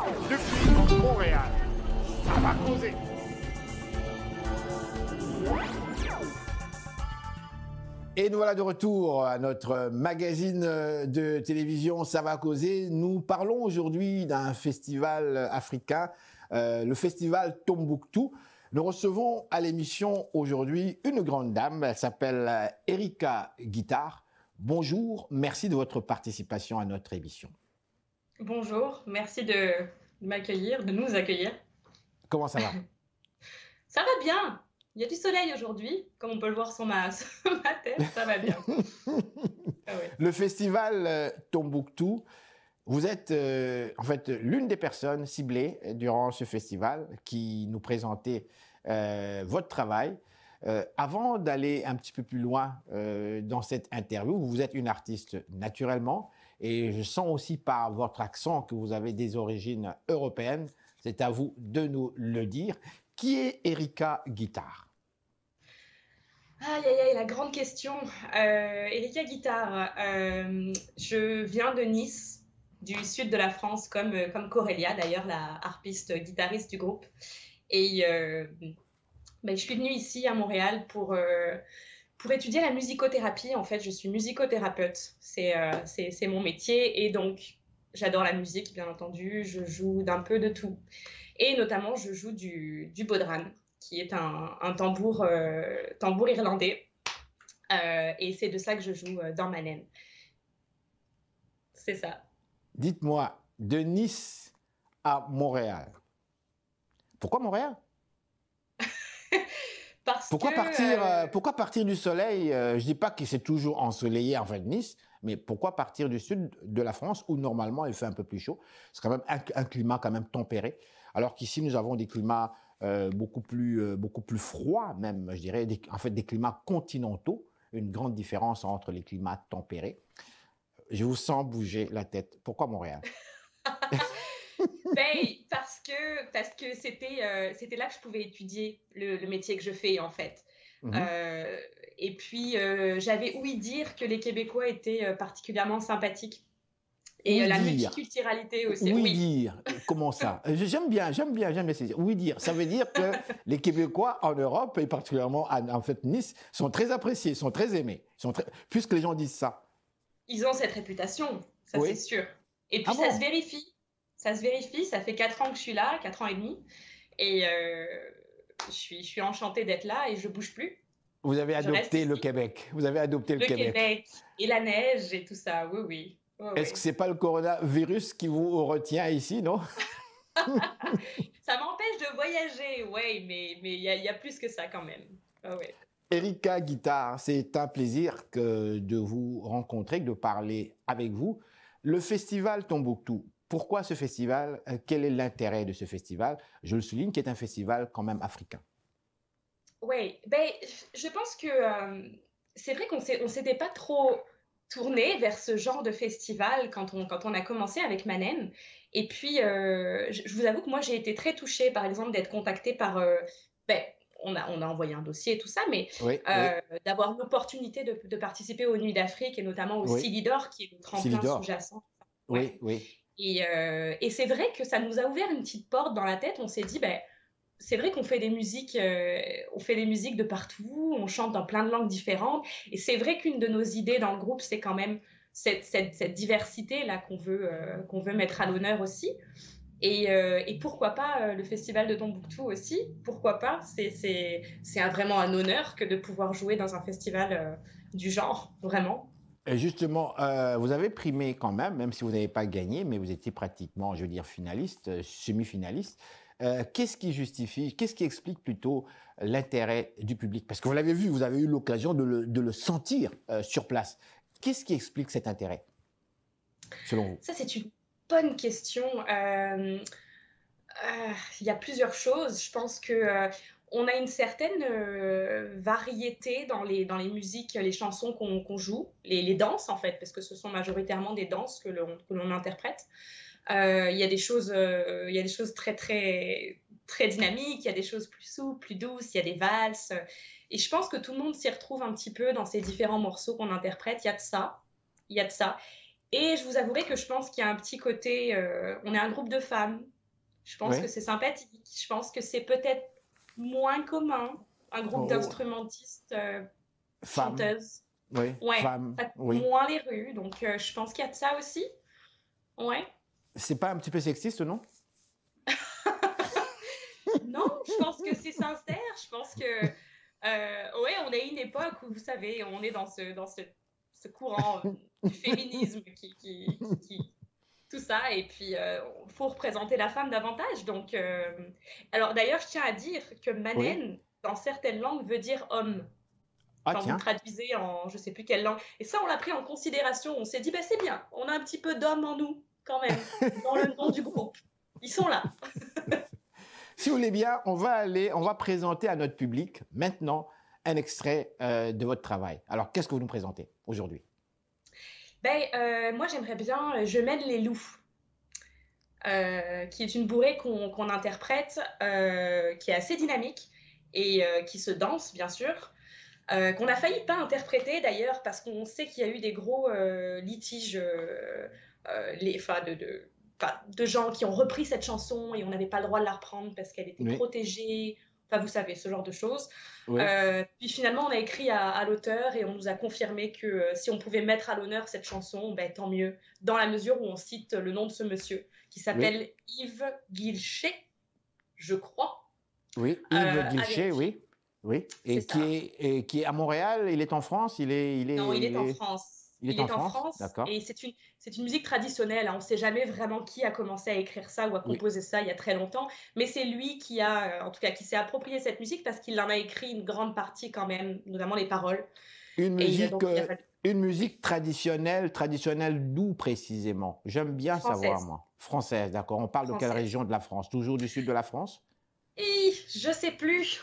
Depuis Montréal, ça va causer. Et nous voilà de retour à notre magazine de télévision Ça va causer. Nous parlons aujourd'hui d'un festival africain, le festival Tombouctou. Nous recevons à l'émission aujourd'hui une grande dame, elle s'appelle Erika Guitare. Bonjour, merci de votre participation à notre émission. Bonjour, merci de m'accueillir, de nous accueillir. Comment ça va? Ça va bien. Il y a du soleil aujourd'hui, comme on peut le voir sur ma tête, ça va bien. Ah ouais. Le festival Tombouctou, vous êtes en fait l'une des personnes ciblées durant ce festival qui nous présentait votre travail. Avant d'aller un petit peu plus loin dans cette interview, vous êtes une artiste naturellement et je sens aussi par votre accent que vous avez des origines européennes. C'est à vous de nous le dire. Qui est Erika Guitare? Aïe, aïe, aïe, la grande question. Erika Guitare, je viens de Nice, du sud de la France, comme Corélia, d'ailleurs, la harpiste guitariste du groupe. Et je suis venue ici à Montréal pour étudier la musicothérapie. En fait, je suis musicothérapeute. C'est mon métier. Et donc, j'adore la musique, bien entendu. Je joue d'un peu de tout. Et notamment, je joue du bodhran, qui est un tambour irlandais. Et c'est de ça que je joue dans ma naine. C'est ça. Dites-moi, de Nice à Montréal. Pourquoi Montréal? Pourquoi partir du soleil? Je ne dis pas que c'est toujours ensoleillé en fait Nice, mais pourquoi partir du sud de la France où normalement il fait un peu plus chaud? C'est quand même un climat quand même tempéré, alors qu'ici nous avons des climats beaucoup plus froids même, je dirais, des climats continentaux, une grande différence entre les climats tempérés. Je vous sens bouger la tête. Pourquoi Montréal? Parce que c'était là que je pouvais étudier le métier que je fais, en fait. Et puis, j'avais ouï dire que les Québécois étaient particulièrement sympathiques. Et la multiculturalité aussi. Oui dire, comment ça? J'aime bien ces dire. Oui dire, ça veut dire que les Québécois en Europe, et particulièrement en fait Nice, sont très appréciés, sont très aimés. Puisque les gens disent ça. Ils ont cette réputation, ça oui. C'est sûr. Et puis ça se vérifie. Ça se vérifie, ça fait 4 ans que je suis là, 4 ans et demi. Et je suis enchantée d'être là et je ne bouge plus. Vous avez adopté le Québec. Vous avez adopté le Québec. Et la neige et tout ça, oui. Est-ce que ce n'est pas le coronavirus qui vous retient ici, non? Ça m'empêche de voyager, oui, mais il y a plus que ça quand même. Ouais. Erika Guitare, c'est un plaisir de vous rencontrer, de parler avec vous. Le festival Tombouctou, pourquoi ce festival? Quel est l'intérêt de ce festival? Je le souligne, qui est un festival quand même africain. Oui, je pense que c'est vrai qu'on ne s'était pas trop tourné vers ce genre de festival quand on a commencé avec Manem. Et puis, je vous avoue que moi, j'ai été très touchée, par exemple, d'être contactée par... on a envoyé un dossier et tout ça, mais d'avoir l'opportunité de participer aux Nuits d'Afrique et notamment au Silidor, qui est le tremplin sous-jacent. Oui. Et c'est vrai que ça nous a ouvert une petite porte dans la tête. On s'est dit, c'est vrai qu'on fait des musiques, de partout, on chante dans plein de langues différentes. Et c'est vrai qu'une de nos idées dans le groupe, c'est quand même cette diversité-là qu'on veut mettre à l'honneur aussi. Et pourquoi pas le festival de Tombouctou aussi? Pourquoi pas? C'est vraiment un honneur que de pouvoir jouer dans un festival du genre, vraiment. Et justement, vous avez primé quand même si vous n'avez pas gagné, mais vous étiez pratiquement, je veux dire, finaliste, semi-finaliste. Qu'est-ce qui explique plutôt l'intérêt du public? Parce que vous l'avez vu, vous avez eu l'occasion de le sentir sur place. Qu'est-ce qui explique cet intérêt, selon vous? Ça, c'est une bonne question. Il y a plusieurs choses. Je pense que on a une certaine variété dans les musiques, les chansons qu'on joue, les danses en fait, parce que ce sont majoritairement des danses que l'on interprète. Il y a des choses très, très, très dynamiques, il y a des choses plus souples, plus douces, il y a des valses. Et je pense que tout le monde s'y retrouve un petit peu dans ces différents morceaux qu'on interprète. Il y a de ça. Et je vous avouerai que je pense qu'il y a un petit côté... on est un groupe de femmes, Je pense Oui. que c'est sympathique. Je pense que c'est peut-être moins commun, un groupe Oh, d'instrumentistes femme. chanteuses. Oui. Ouais, Femme. pas Oui. moins les rues, donc je pense qu'il y a de ça aussi. Ouais. C'est pas un petit peu sexiste, non? Non, je pense que c'est sincère. Je pense que, ouais, on est une époque où, vous savez, on est ce courant du féminisme tout ça, et puis il faut représenter la femme davantage. Donc, alors d'ailleurs, je tiens à dire que Oui. manen, dans certaines langues, veut dire homme. Ah, Quand vous le tiens. traduisez en je sais plus quelle langue. Et ça, on l'a pris en considération. On s'est dit, bah, c'est bien, on a un petit peu d'hommes en nous, quand même, dans le nom du groupe. Ils sont là. Si vous voulez bien, on va présenter à notre public maintenant un extrait de votre travail. Alors, qu'est-ce que vous nous présentez aujourd'hui? Ben, moi, j'aimerais bien Je mène les loups, qui est une bourrée qu'on interprète, qui est assez dynamique et qui se danse, bien sûr, qu'on a failli pas interpréter d'ailleurs, parce qu'on sait qu'il y a eu des gros litiges de gens qui ont repris cette chanson et on n'avait pas le droit de la reprendre parce qu'elle était Oui. protégée. Enfin, vous savez, ce genre de choses. Oui. Puis finalement, on a écrit à l'auteur et on nous a confirmé que si on pouvait mettre à l'honneur cette chanson, ben, tant mieux, dans la mesure où on cite le nom de ce monsieur, qui s'appelle Yves Guilchet, je crois. Oui, Yves Guilchet, oui. Oui. Et C'est ça. qui est à Montréal, il est en France, Non, il est en France. Il est en France, d'accord. Et c'est une musique traditionnelle, hein. On ne sait jamais vraiment qui a commencé à écrire ça ou à Oui. composer ça il y a très longtemps, mais c'est lui qui a, en tout cas, qui s'est approprié cette musique parce qu'il en a écrit une grande partie quand même, notamment les paroles. Une Et musique, donc, il a fallu... une musique traditionnelle d'où précisément? J'aime bien savoir, Française. moi. Française, d'accord. On parle de quelle Française. région de la France? Toujours du sud de la France? Et je sais plus.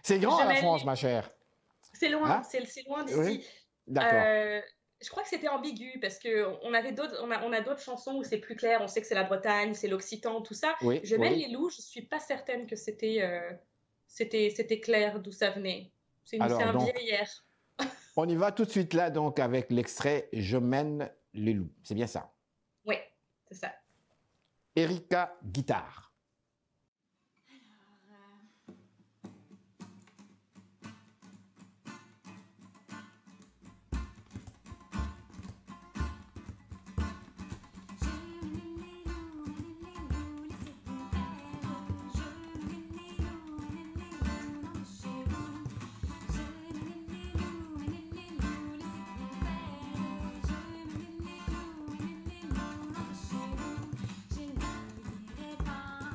C'est grand la Jamel, France, ma chère. c'est loin, Hein? c'est loin d'ici. Oui, d'accord. Je crois que c'était ambigu parce que on a d'autres chansons où c'est plus clair. On sait que c'est la Bretagne, c'est l'Occitan, tout ça. Oui, Je mène oui. les loups. Je suis pas certaine que c'était clair d'où ça venait. C'est Alors, un donc, vieil air. on y va tout de suite là, donc, avec l'extrait « Je mène les loups ». C'est bien ça. Oui, c'est ça. Erika, guitare. Je n'oublierai pas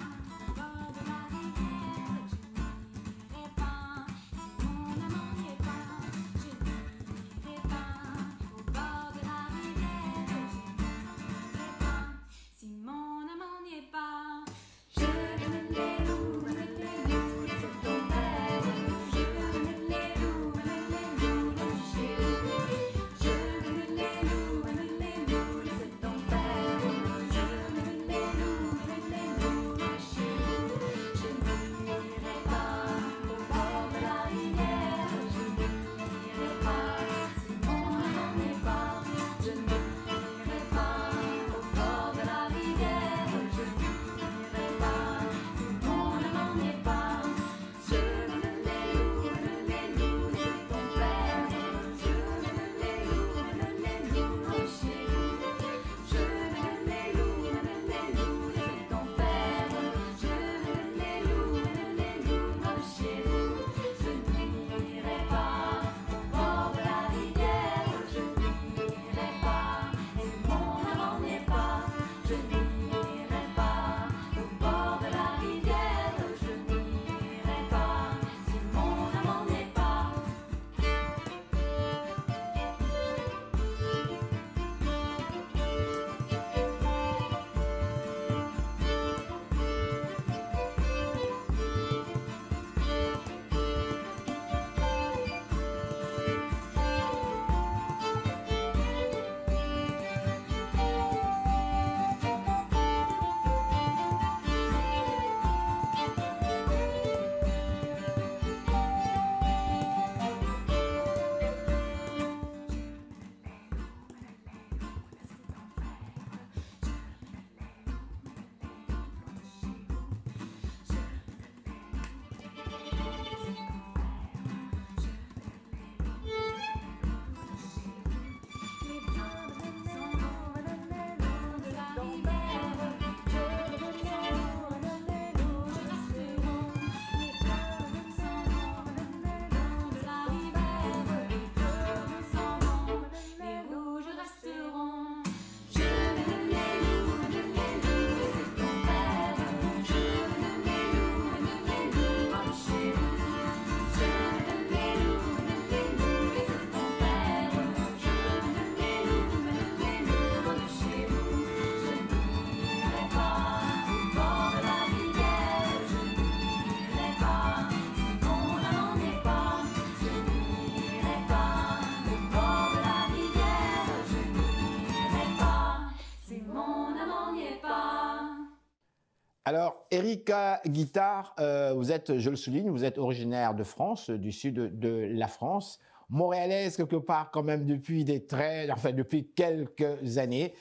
Alors, Erika Guittard, vous êtes, je le souligne, vous êtes originaire de France, du sud de la France, montréalaise quelque part quand même depuis depuis quelques années.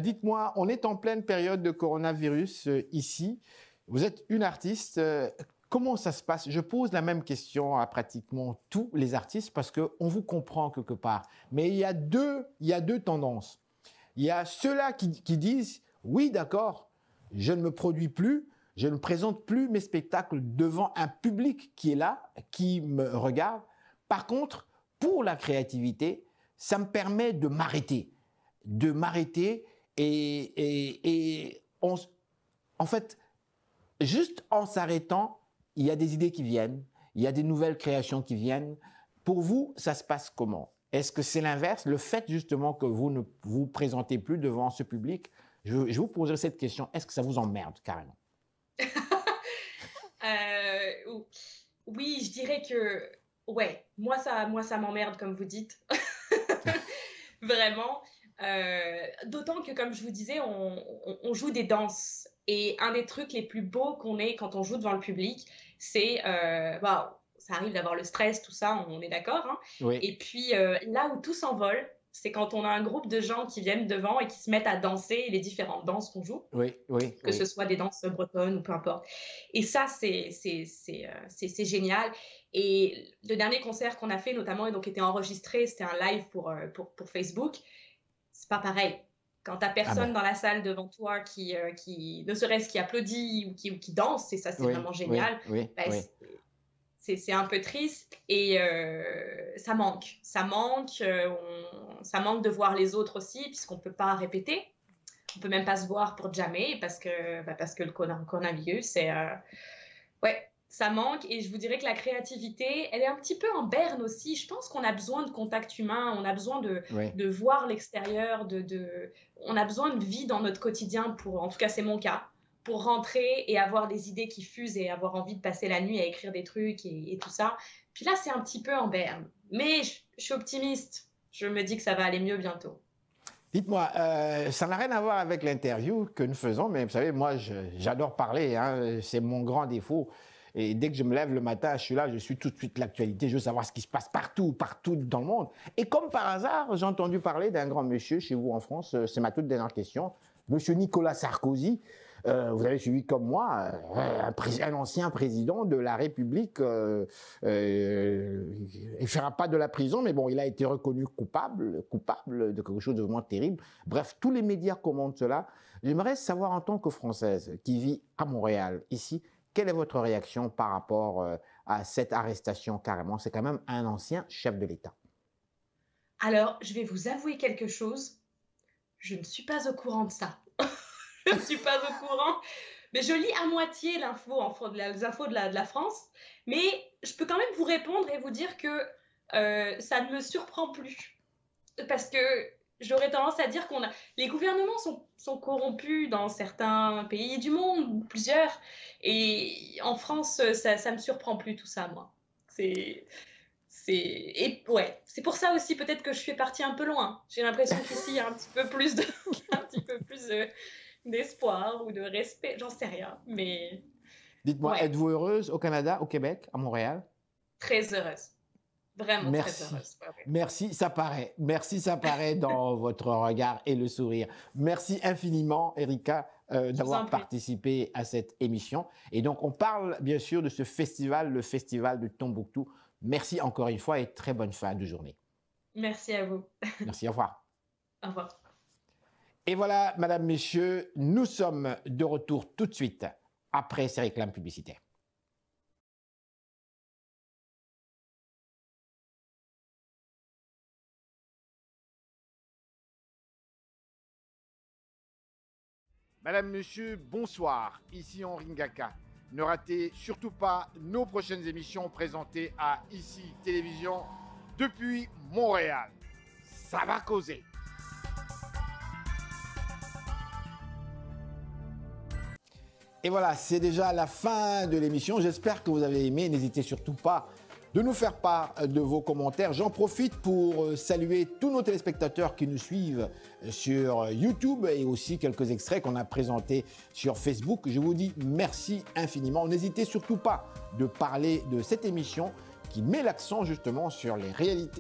Dites-moi, on est en pleine période de coronavirus ici. Vous êtes une artiste. Comment ça se passe? Je pose la même question à pratiquement tous les artistes parce qu'on vous comprend quelque part. Mais il y a deux tendances. Il y a ceux-là qui disent, oui, d'accord, je ne me produis plus, je ne présente plus mes spectacles devant un public qui est là, qui me regarde. Par contre, pour la créativité, ça me permet de m'arrêter. En fait, juste en s'arrêtant, il y a des idées qui viennent, il y a des nouvelles créations qui viennent. Pour vous, ça se passe comment? Est-ce que c'est l'inverse, le fait justement que vous ne vous présentez plus devant ce public? Je vous poserai cette question, est-ce que ça vous emmerde carrément? Oui, je dirais que, ouais, moi ça m'emmerde comme vous dites, vraiment. D'autant que, comme je vous disais, on joue des danses. Et un des trucs les plus beaux qu'on ait quand on joue devant le public, c'est, ça arrive d'avoir le stress, tout ça, on est d'accord, hein. Oui. Et puis, là où tout s'envole, c'est quand on a un groupe de gens qui viennent devant et qui se mettent à danser les différentes danses qu'on joue, que ce soit des danses bretonnes ou peu importe. Et ça, c'est génial. Et le dernier concert qu'on a fait, notamment, donc, était enregistré, c'était un live pour Facebook. C'est pas pareil. Quand t'as personne dans la salle devant toi qui ne serait-ce qui applaudit ou qui danse, et ça, c'est vraiment génial. C'est un peu triste et ça manque. Ça manque de voir les autres aussi, puisqu'on ne peut pas répéter. On ne peut même pas se voir pour jammer parce que le coronavirus, ça manque. Et je vous dirais que la créativité, elle est un petit peu en berne aussi. Je pense qu'on a besoin de contact humain, on a besoin de voir l'extérieur, on a besoin de vie dans notre quotidien, en tout cas c'est mon cas, pour rentrer et avoir des idées qui fusent et avoir envie de passer la nuit à écrire des trucs et tout ça. Puis là, c'est un petit peu en berne. Mais je suis optimiste. Je me dis que ça va aller mieux bientôt. Dites-moi, ça n'a rien à voir avec l'interview que nous faisons, mais vous savez, moi, j'adore parler, hein, c'est mon grand défaut. Et dès que je me lève le matin, je suis là, je suis tout de suite l'actualité, je veux savoir ce qui se passe partout dans le monde. Et comme par hasard, j'ai entendu parler d'un grand monsieur chez vous en France, c'est ma toute dernière question, monsieur Nicolas Sarkozy. Vous avez suivi comme moi un ancien président de la République. Il ne fera pas de la prison, mais bon, il a été reconnu coupable de quelque chose de vraiment terrible. Bref, tous les médias commentent cela. J'aimerais savoir, en tant que Française qui vit à Montréal, ici, quelle est votre réaction par rapport à cette arrestation carrément? C'est quand même un ancien chef de l'État. Alors, je vais vous avouer quelque chose. Je ne suis pas au courant de ça. Je ne suis pas au courant. Mais je lis à moitié les infos de la France. Mais je peux quand même vous répondre et vous dire que ça ne me surprend plus. Parce que j'aurais tendance à dire les gouvernements sont corrompus dans certains pays du monde, plusieurs. Et en France, ça me surprend plus tout ça, moi. C'est pour ça aussi peut-être que je suis partie un peu loin. J'ai l'impression qu'ici, il y a un petit peu plus d'espoir ou de respect, j'en sais rien. Mais dites-moi, êtes-vous heureuse au Canada, au Québec, à Montréal? Très heureuse. Vraiment très heureuse. Merci, ça paraît. Merci, ça paraît dans votre regard et le sourire. Merci infiniment, Erika, d'avoir participé à cette émission. Et donc, on parle bien sûr de ce festival, le festival de Tombouctou. Merci encore une fois et très bonne fin de journée. Merci à vous. Merci, au revoir. Au revoir. Et voilà, madame, messieurs, nous sommes de retour tout de suite après ces réclames publicitaires. Madame, Monsieur, bonsoir. Ici Henri Ngaka. Ne ratez surtout pas nos prochaines émissions présentées à ICI Télévision depuis Montréal. Ça va causer. Et voilà, c'est déjà la fin de l'émission. J'espère que vous avez aimé. N'hésitez surtout pas de nous faire part de vos commentaires. J'en profite pour saluer tous nos téléspectateurs qui nous suivent sur YouTube et aussi quelques extraits qu'on a présentés sur Facebook. Je vous dis merci infiniment. N'hésitez surtout pas de parler de cette émission qui met l'accent justement sur les réalités